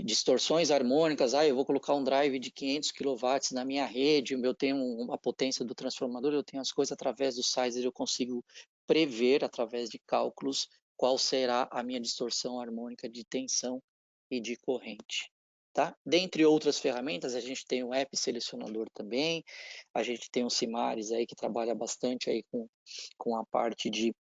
distorções harmônicas. Eu vou colocar um drive de 500 kW na minha rede, eu tenho uma potência do transformador, eu tenho as coisas através do Sizer, eu consigo prever através de cálculos qual será a minha distorção harmônica de tensão e de corrente. Tá? Dentre outras ferramentas, a gente tem o app selecionador também, a gente tem o Simaris aí que trabalha bastante aí com a parte de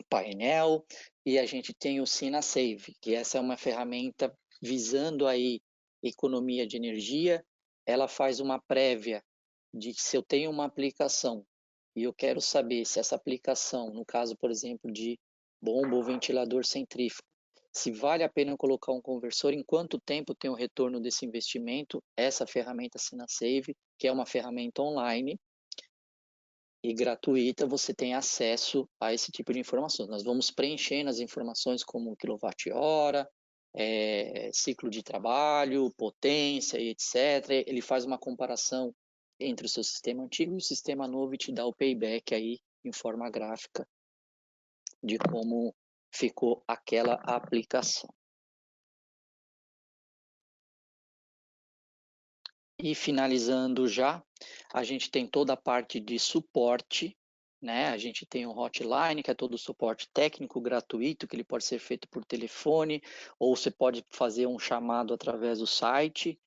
painel, e a gente tem o SinaSave, que essa é uma ferramenta visando aí economia de energia. Ela faz uma prévia de que se eu tenho uma aplicação e eu quero saber se essa aplicação, no caso, por exemplo, de bomba ou ventilador centrífugo, se vale a pena colocar um conversor, em quanto tempo tem o retorno desse investimento, essa ferramenta SinaSave, que é uma ferramenta online e gratuita, você tem acesso a esse tipo de informações. Nós vamos preenchendo as informações como quilowatt-hora, ciclo de trabalho, potência e etc. Ele faz uma comparação entre o seu sistema antigo e o sistema novo e te dá o payback aí em forma gráfica de como ficou aquela aplicação. E finalizando já, a gente tem toda a parte de suporte, né? A gente tem um hotline, que é todo o suporte técnico gratuito, que ele pode ser feito por telefone, ou você pode fazer um chamado através do site.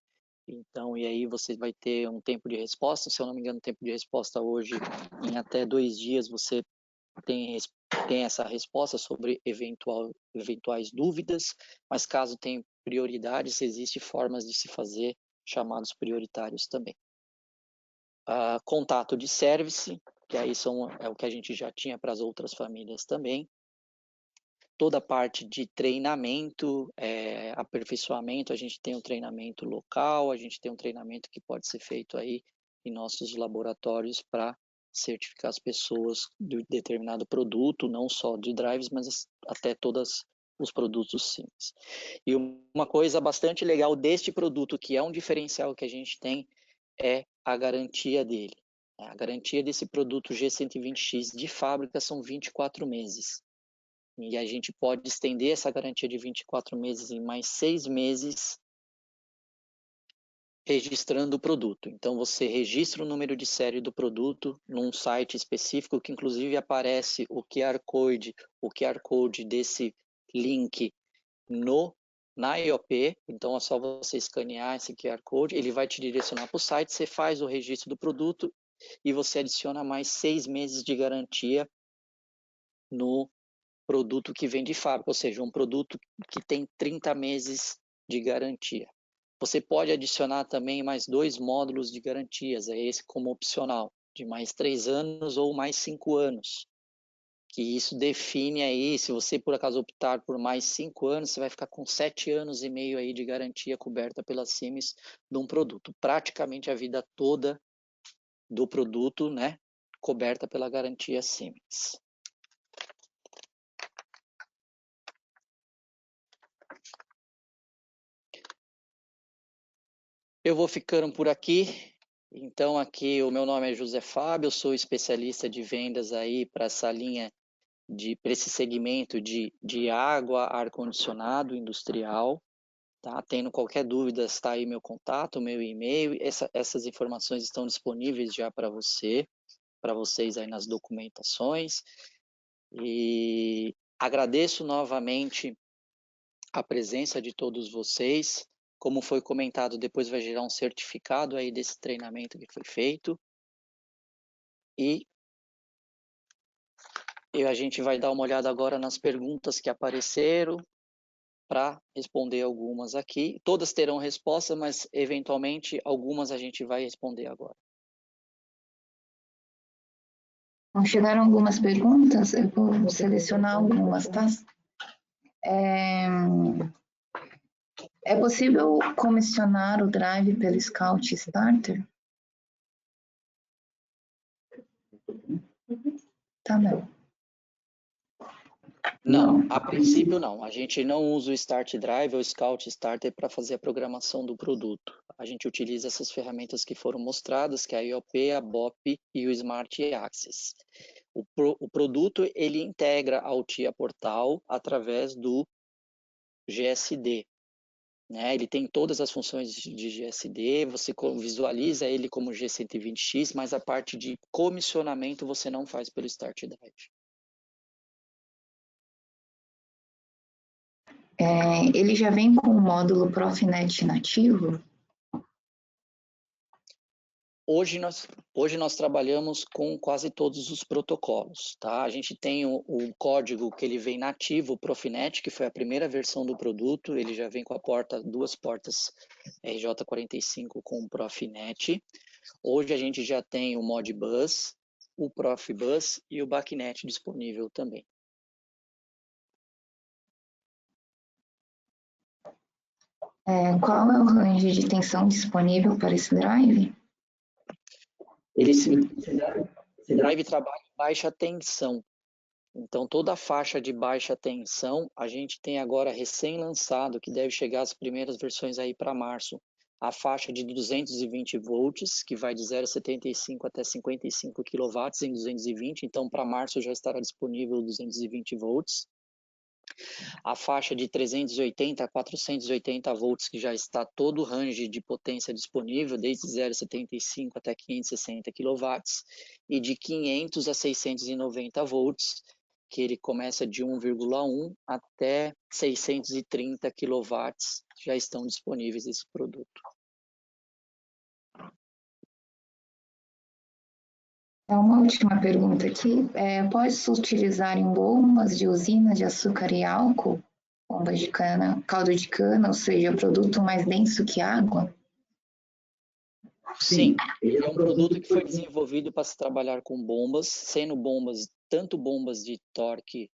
Então, e aí você vai ter um tempo de resposta. Se eu não me engano, o tempo de resposta hoje, em até 2 dias, você tem essa resposta sobre eventuais dúvidas, mas caso tenha prioridades, existem formas de se fazer chamados prioritários também. Contato de service, que aí é o que a gente já tinha para as outras famílias também. Toda a parte de treinamento, aperfeiçoamento, a gente tem um treinamento local, a gente tem um treinamento que pode ser feito aí em nossos laboratórios para certificar as pessoas de determinado produto, não só de drives, mas até todos os produtos simples. E uma coisa bastante legal deste produto, que é um diferencial que a gente tem, é a garantia dele. A garantia desse produto G120X de fábrica são 24 meses. E a gente pode estender essa garantia de 24 meses em mais 6 meses registrando o produto. Então você registra o número de série do produto num site específico que inclusive aparece o QR Code desse link na IOP, então é só você escanear esse QR Code, ele vai te direcionar para o site, você faz o registro do produto e você adiciona mais 6 meses de garantia no produto que vem de fábrica, ou seja, um produto que tem 30 meses de garantia. Você pode adicionar também mais 2 módulos de garantias, é esse como opcional, de mais 3 anos ou mais 5 anos. Que isso define aí, se você por acaso optar por mais 5 anos, você vai ficar com 7 anos e meio aí de garantia coberta pela Siemens de um produto. Praticamente a vida toda do produto, né, coberta pela garantia Siemens. Eu vou ficando por aqui. Então aqui o meu nome é José Fábio, eu sou especialista de vendas aí para essa linha para esse segmento de água, ar-condicionado industrial. Tá? Tendo qualquer dúvida, está aí meu contato, meu e-mail. Essas informações estão disponíveis já para vocês aí nas documentações. E agradeço novamente a presença de todos vocês. Como foi comentado, depois vai gerar um certificado aí desse treinamento que foi feito. E a gente vai dar uma olhada agora nas perguntas que apareceram para responder algumas aqui. Todas terão resposta, mas eventualmente algumas a gente vai responder agora. Então, chegaram algumas perguntas, eu vou selecionar algumas, tá? É possível comissionar o drive pelo Scout Starter? Tá, não. Não, a princípio não. A gente não usa o Start Drive ou Scout Starter para fazer a programação do produto. A gente utiliza essas ferramentas que foram mostradas, que é a IOP, a BOP e o Smart Access. O produto ele integra ao TIA Portal através do GSD. Né? Ele tem todas as funções de GSD, você visualiza ele como G120X, mas a parte de comissionamento você não faz pelo Start Drive. Ele já vem com o módulo Profinet nativo? Hoje nós trabalhamos com quase todos os protocolos, tá? A gente tem o código que ele vem nativo, o Profinet, que foi a primeira versão do produto, ele já vem com duas portas RJ45 com o Profinet. Hoje a gente já tem o Modbus, o Profibus e o BACnet disponível também. Qual é o range de tensão disponível para esse drive? Esse drive trabalha em baixa tensão. Então, toda a faixa de baixa tensão, a gente tem agora recém-lançado, que deve chegar as primeiras versões aí para março, a faixa de 220 volts, que vai de 0,75 até 55 kW em 220, então para março já estará disponível 220 volts. A faixa de 380 a 480 volts, que já está todo o range de potência disponível, desde 0,75 até 560 kW, e de 500 a 690 volts, que ele começa de 1,1 até 630 kW, já estão disponíveis esse produto. Uma última pergunta aqui. Pode-se utilizar em bombas de usina de açúcar e álcool? Bombas de cana, caldo de cana, ou seja, produto mais denso que água? Sim, ele é um produto que foi desenvolvido para se trabalhar com bombas, sendo tanto bombas de torque,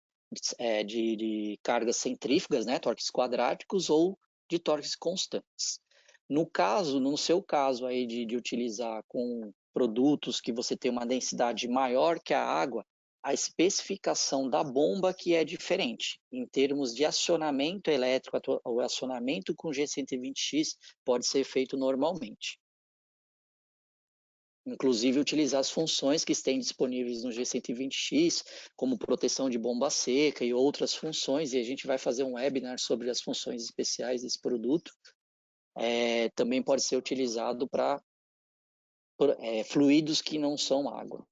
de cargas centrífugas, né, torques quadráticos, ou de torques constantes. No seu caso aí de utilizar com produtos que você tem uma densidade maior que a água, a especificação da bomba que é diferente. Em termos de acionamento elétrico, o acionamento com G120X pode ser feito normalmente. Inclusive utilizar as funções que estão disponíveis no G120X, como proteção de bomba seca e outras funções, e a gente vai fazer um webinar sobre as funções especiais desse produto. Também pode ser utilizado para fluidos que não são água.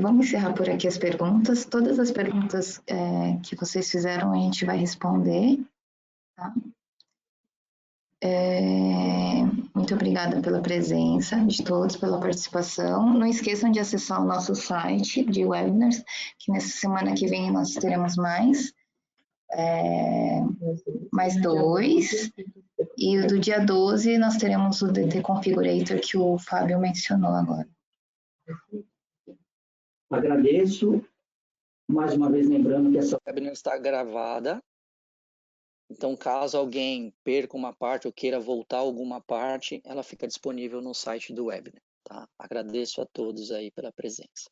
Vamos encerrar por aqui as perguntas. Todas as perguntas que vocês fizeram a gente vai responder. Tá? Muito obrigada pela presença de todos, pela participação. Não esqueçam de acessar o nosso site de webinars, que nessa semana que vem nós teremos mais 2. E o do dia 12 nós teremos o DT Configurator que o Fábio mencionou agora. Agradeço. Mais uma vez lembrando que essa webinar está gravada. Então, caso alguém perca uma parte ou queira voltar alguma parte, ela fica disponível no site do webinar. Tá? Agradeço a todos aí pela presença.